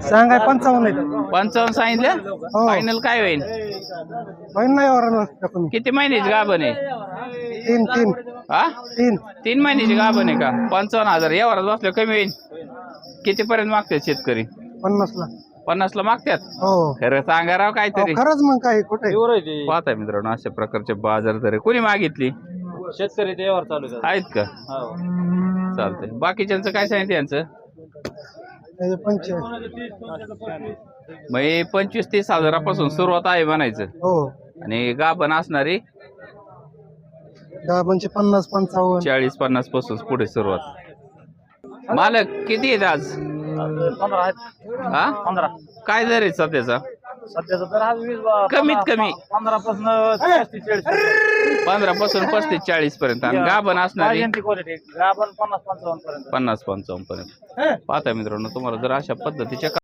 सांगाय 55 55 सांगितलं. हो. फायनल काय होईल? होईन नाही वरण किती महिन्याची गाभण आहे? 3 हा 3 महिन्याची गाभण आहे का? 55,000 यावरच बसलं कमी होईल. किती पर्यंत मागतात शेतकरी? 50 ला 50 ला मागतात. हो खरं सांगा राव काहीतरी. खरंच मग काय कुठे पाहताय मित्रांनो अशा प्रकारचे बाजार दर कोणी मागितली? शेतकरी त्यावर चालू आहेत का? चालतंय. बाकीच्यांचं काय सांगितलं यांचं? 25-30 हजारापासून सुरुवात आहे म्हणायचं. हो आणि गाभण असणारी म्हणजे 50-55 40-50 पासून पुढे सुरुवात. मालक किती आहेत आज? 15 आहेत. हा 15 काय दर आहे सध्याचा? सध्याचा तर आज 20 कमीत कमी 15 पासून 35-40 15 पासून 35-40 पर्यंत. आणि गाभण असणारी क्वालिटी आपण 50-55 पर्यंत 50-55 पर्यंत. पाहता मित्रांनो तुम्हाला जर अशा पद्धतीच्या